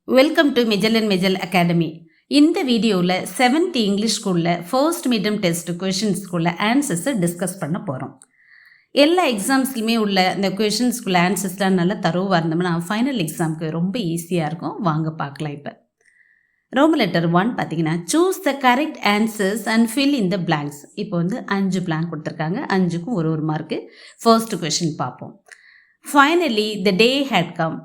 Welcome to Mijal and Mijal academy. இந்த வீடியோவில் 7th English ஸ்கூலில் ஃபர்ஸ்ட் மீடியம் டெஸ்ட் கொஷின்ஸ்குள்ள ஆன்சர்ஸை டிஸ்கஸ் பண்ண போகிறோம். எல்லா எக்ஸாம்ஸ்லையுமே உள்ள இந்த கொஷின்ஸ்குள்ள ஆன்சர்ஸ்லாம் நல்லா தரோவாக இருந்தோம்னா ஃபைனல் எக்ஸாமுக்கு ரொம்ப ஈஸியாக இருக்கும். வாங்க பார்க்கலாம். இப்போ ரோமன் லெட்டர் 1 பார்த்தீங்கன்னா choose the correct answers and fill in the blanks. இப்போ வந்து 5 பிளாங்க் கொடுத்துருக்காங்க. 5க்கும் ஒரு மார்க்கு. ஃபர்ஸ்ட் கொஷின் பார்ப்போம். Finally the day had come.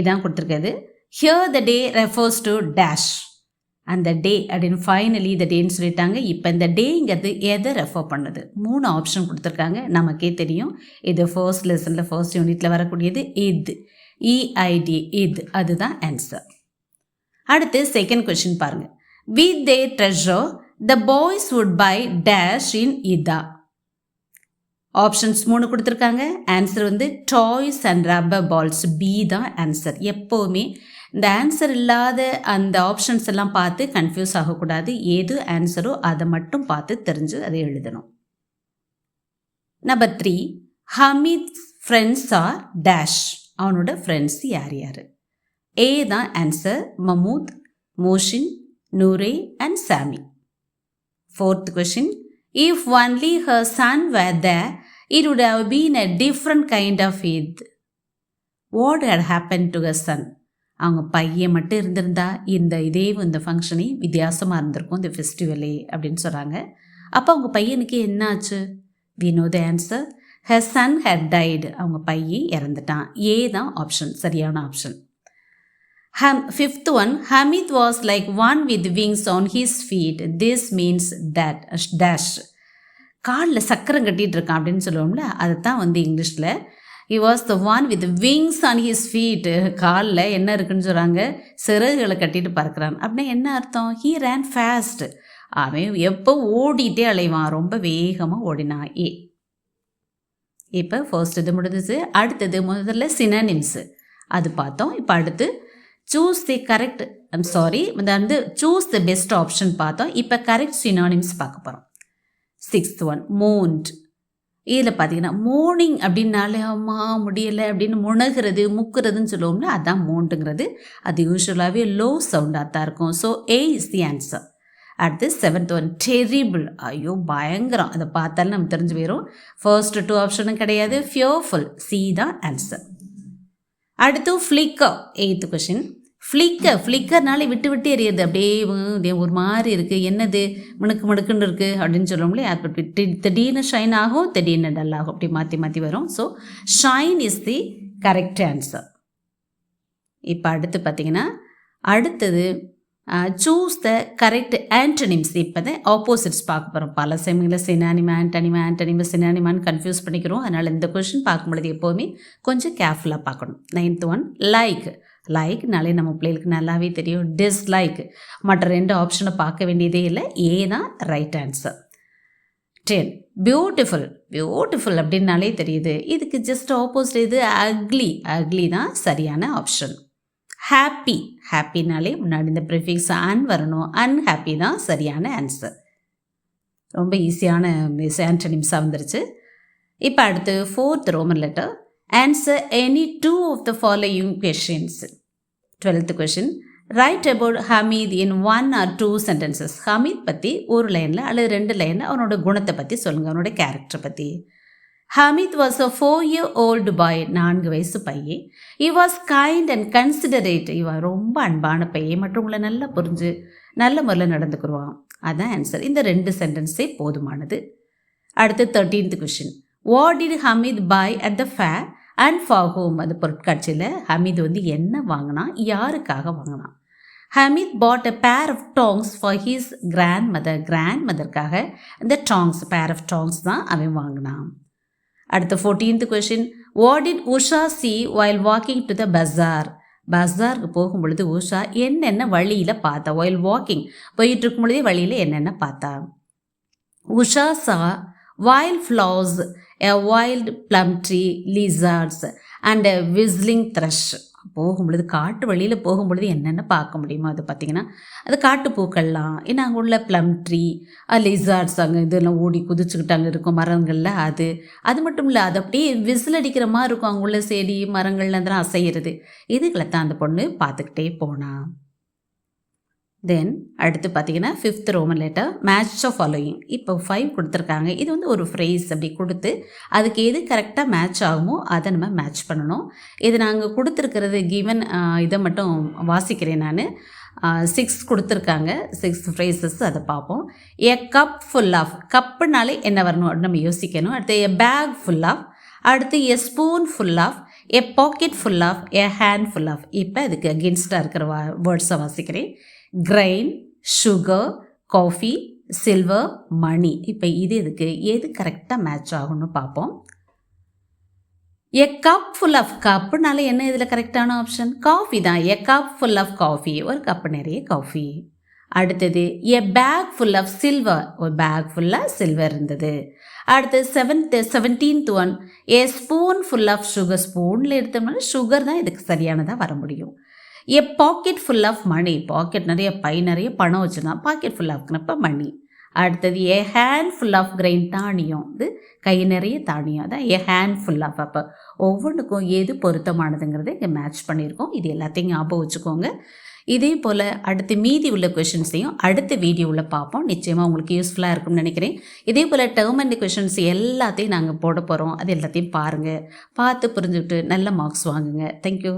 இதான் கொடுத்துருக்காது. Here the day refers to dash. அந்த டே அப்படின்னு ஃபைனலி த டேன்னு சொல்லிட்டாங்க. இப்போ இந்த டேங்கிறது எதை ரெஃபர் பண்ணுது? 3 ஆப்ஷன் கொடுத்துருக்காங்க. நமக்கே தெரியும். இது ஃபர்ஸ்ட் லெசனில் ஃபர்ஸ்ட் யூனிட்டில் வரக்கூடியது இது இஐடி இது அதுதான் ஆன்சர். அடுத்து செகண்ட் கொஸ்டின் பாருங்கள். With the treasure the boys would buy dash இன் இதா. ஆப்ஷன்ஸ் 3 கொடுத்துருக்காங்க. ஆன்சர் வந்து toys and rubber balls. B தான் ஆன்சர். எப்போவுமே இந்த ஆன்சர் இல்லாத அந்த ஆப்ஷன்ஸ் எல்லாம் பார்த்து கன்ஃபியூஸ் ஆகக்கூடாது. ஏது ஆன்சரோ அதை மட்டும் பார்த்து தெரிஞ்சு அதை எழுதணும். Number 3, Hameed friends are dash. அவனோட ஃப்ரெண்ட்ஸ் யார் யார்? ஏ தான் answer. Mahmood, Mohsin, Noore and Sami. Fourth question. If only her son were there, it would have been a different kind of Eid. What had happened to her son? அவங்க பையன் மட்டும் இருந்திருந்தா இந்த ஃபங்க்ஷனே வித்தியாசமாக இருந்திருக்கும், இந்த ஃபெஸ்டிவலே அப்படின்னு சொல்கிறாங்க. அப்போ அவங்க பையனுக்கு என்ன ஆச்சு? We know the answer. Her son had died. அவங்க பையன் இறந்துட்டான். ஏ தான் ஆப்ஷன், சரியான option. Fifth one, Hamid was like one with wings on his feet. This means that dash. காலில் சக்கரம் கட்டிகிட்டு இருக்கான் அப்படின்னு சொல்லுவோம்ல, அதுதான் வந்து இங்கிலீஷில் he was the one with wings on his feet. காலில் என்ன இருக்குன்னு சொல்கிறாங்க? சிறகுகளை கட்டிட்டு பறக்கிறான். அப்படின்னா என்ன அர்த்தம்? he ran fast. அவன் எப்போ ஓடிட்டே அலைவான், ரொம்ப வேகமாக ஓடினான். ஏ. இப்போ ஃபர்ஸ்ட் இது முடிஞ்சிச்சு. அடுத்தது முதல்ல சினானிம்ஸு அது பார்த்தோம். இப்போ அடுத்து சூஸ் தி கரெக்ட் வந்து சூஸ் த பெஸ்ட் ஆப்ஷன் பார்த்தோம். இப்போ கரெக்ட் சினானிம்ஸ் பார்க்க போகிறோம். 6th one, மோண்ட். இதில் பார்த்தீங்கன்னா மோர்னிங் அப்படின்னாலே அம்மா முடியலை அப்படின்னு முனகிறது முக்குறதுன்னு சொல்லுவோம்ல, அதுதான் மோண்டுங்கிறது. அது யூஸ்வலாகவே லோ சவுண்டாக தான் இருக்கும். So A is the answer. அடுத்து 7th one, டெரிபிள். ஐயோ பயங்கரம், அதை பார்த்தாலும் நம்ம தெரிஞ்சு போயிடும். ஃபர்ஸ்ட் 2 ஆப்ஷனும் கிடையாது. ஃபியர்ஃபுல். சி தான் ஆன்சர். அடுத்து ஃப்ளிக்கர். 8th question. ஃப்ளிக்கர்னாலே விட்டு விட்டு எறியது, அப்படியே ஒரு மாதிரி இருக்குது. என்னது முணுக்குன்னு இருக்குது அப்படின்னு சொல்லுவோம்லே, அப்படி திடீர்னு ஷைன் ஆகும், திடீர்னு டல் ஆகும், அப்படி மாற்றி வரும். So shine is the correct answer. இப்போ அடுத்து பார்த்தீங்கன்னா அடுத்தது சூஸ் த கரெக்ட் ஆன்டனிம்ஸ். இப்போ தான் ஆப்போசிட்ஸ் பார்க்க போகிறோம். பல சமயங்களில் சினானிமா சினானிமான்னு கன்ஃபியூஸ் பண்ணிக்கிறோம். அதனால் இந்த கொஷின் பார்க்கும்பொழுது எப்போவுமே கொஞ்சம் கேர்ஃபுல்லாக பார்க்கணும். 9th one, லைக்னாலே நம்ம பிள்ளைகளுக்கு நல்லாவே தெரியும். டிஸ்லைக். மற்ற 2 ஆப்ஷனை பார்க்க வேண்டியதே இல்லை. ஏ தான் ரைட் ஆன்சர். 10, பியூட்டிஃபுல் அப்படின்னாலே தெரியுது. இதுக்கு ஜஸ்ட் ஆப்போசிட் இது அக்லி தான் சரியான ஆப்ஷன். ஹாப்பினாலே முன்னாடி இந்த ப்ரிஃபிக்ஸ் அன் வரணும். அன்ஹாப்பி தான் சரியான ஆன்சர். ரொம்ப ஈஸியான ஆன்டனிம்ஸாக வந்துருச்சு. இப்போ அடுத்து 4th Roman letter. Answer any 2 of the following questions. 12th question. Write about Hameed in 1 or 2 sentences. Hameed பற்றி ஒரு லைனில் அல்லது 2 லைனில் அவனோட குணத்தை பற்றி சொல்லுங்கள், அவனோட கேரக்டரை பற்றி. Hamid was a 4-year-old boy. 4 வயசு பையன். he was kind and considerate. இவன் ரொம்ப அன்பான பையன், மற்றவங்களை நல்லா புரிஞ்சு நல்ல முறையில் நடந்துக்குருவான். அதான் ஆன்சர். இந்த 2 சென்டென்ஸே போதுமானது. அடுத்து 13th question. What did Hameed buy at the fair and for whom? அது பொருட்காட்சியில் ஹமீத் வந்து என்ன வாங்கினான், யாருக்காக வாங்கினான்? Hamid bought a pair of tongs for his grandmotherக்காக இந்த tongs, pair of tongs தான் அவன் வாங்கினான். அடுத்த 14th question. What did Usha see while walking to the bazaar? பஜாருக்கு போகும் பொழுது உஷா என்னென்ன வழியில் பார்த்தா? while walking போயிட்டு இருக்கும் பொழுதே வழியில் என்னென்ன பார்த்தா? Usha saw wild flowers, a wild plum tree, lizards and a whistling thrush. போகும்பொழுது காட்டு வழியில் போகும்பொழுது என்னென்ன பார்க்க முடியுமோ அது பார்த்திங்கன்னா அது காட்டுப்பூக்கள்லாம் ஏன்னா அங்கே உள்ள ப்ளம் ட்ரீ லிசார்ட்ஸ் அங்கே இதெல்லாம் ஓடி குதிச்சுக்கிட்டு அங்கே இருக்கும் மரங்களில் அது மட்டும் இல்லை அது அப்படியே விசில் அடிக்கிற மாதிரி இருக்கும் அங்கே உள்ள செடி மரங்கள்ல அதெல்லாம் அசைகிறது இதுகளை தான் அந்த பொண்ணு பார்த்துக்கிட்டே போனா. தென் அடுத்து பார்த்தீங்கன்னா 5th Roman letter match of following. இப்போ 5 கொடுத்துருக்காங்க. இது வந்து ஒரு ஃப்ரேஸ் அப்படி கொடுத்து அதுக்கு எது கரெக்டாக மேட்ச் ஆகுமோ அதை நம்ம மேட்ச் பண்ணணும். இது நாங்கள் கொடுத்துருக்கிறது கிவன் இதை மட்டும் வாசிக்கிறேன் நான். 6 கொடுத்துருக்காங்க. 6 ஃப்ரேசஸ் அதை பார்ப்போம். எ கப் ஃபுல் ஆஃப், கப்புனாலே என்ன வரணும் அப்படின்னு நம்ம யோசிக்கணும். அடுத்து எ பேக் ஃபுல் ஆஃப், அடுத்து a spoonful of, a packet full of, a handful of. இப்போ அதுக்கு அகென்ஸ்டாக இருக்கிற வேர்ட்ஸை வாசிக்கிறேன். Grain, sugar, coffee, silver, money. இப்போ இதுக்கு எது கரெக்டாக மேட்ச் ஆகும்னு பார்ப்போம். எ கப் ஃபுல் ஆஃப், கப்புனால என்ன இதில் கரெக்டான ஆப்ஷன்? காஃபி தான். A cupful of coffee, ஒரு கப்பு நிறைய காஃபி. அடுத்தது a bagful of silver, ஒரு பேக் ஃபுல்லாக சில்வர் இருந்தது. அடுத்து 17th one a spoonful of sugar, ஸ்பூனில் எடுத்தோம்னா சுகர் தான் இதுக்கு சரியானதாக வர முடியும். A packet full of money, packet நிறைய பை நிறைய பணம் வச்சுருந்தான், பாக்கெட் ஃபுல் ஆஃப்னப்போ மணி. அடுத்தது a handful of grain, தானியம், இது கை நிறைய தானியம், அதான் எ ஹேண்ட் ஃபுல் ஆஃப். அப்போ ஒவ்வொன்றுக்கும் எது பொருத்தமானதுங்கிறத இங்கே மேட்ச் பண்ணியிருக்கோம். இது எல்லாத்தையும் ஞாபகம் வச்சுக்கோங்க. இதே போல் அடுத்து மீதி உள்ள கொஷின்ஸையும் அடுத்த வீடியோவில் பார்ப்போம். நிச்சயமாக உங்களுக்கு யூஸ்ஃபுல்லாக இருக்கும்னு நினைக்கிறேன். இதே போல் டேர்ம் அண்ட் கொஷின்ஸ் எல்லாத்தையும் நாங்கள் போட போகிறோம். அது எல்லாத்தையும் பாருங்கள், பார்த்து புரிஞ்சுக்கிட்டு நல்ல மார்க்ஸ் வாங்குங்க. தேங்க்யூ.